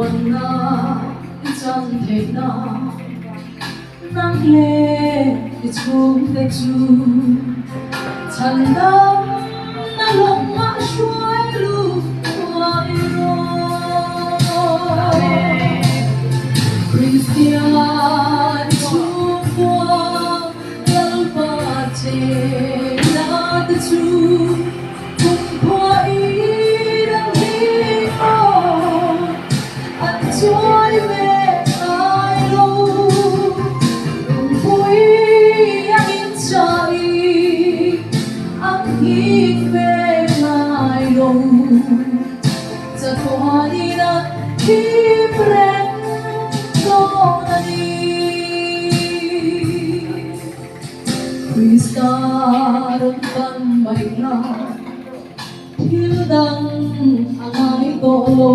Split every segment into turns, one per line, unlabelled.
buồn na chẳng thể nào nắng lệ chung để chu chẳng đau na lòng ngã suối lu qua Christian chung qua Lalruatkimi na the chu cùng qua ý đang đi anh trôi về ai lâu vui anh chạy anh nhìn về ai lâuจะขอดีนะที่เปล่งก็ดีKrista rempang baiklah Hildang amai tolo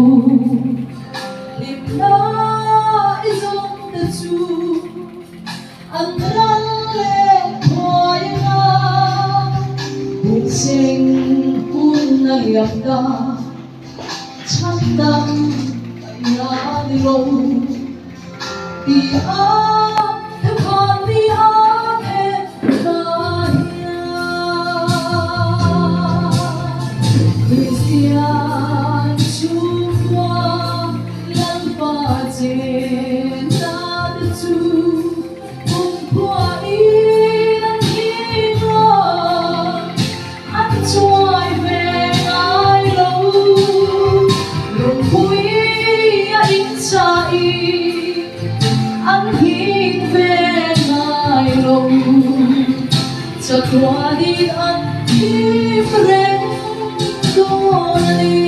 Limna izong tecu Angran le hoyanga Buksing pun naliakda Chandam kairani Di tekan di Christian chung qua Lalruatkimi na the chu cùng qua ý đang đi anh trôi về ai lâu lòng vui anh chạy anh nhìn về ai lâuจะqua đi anh đi về Don't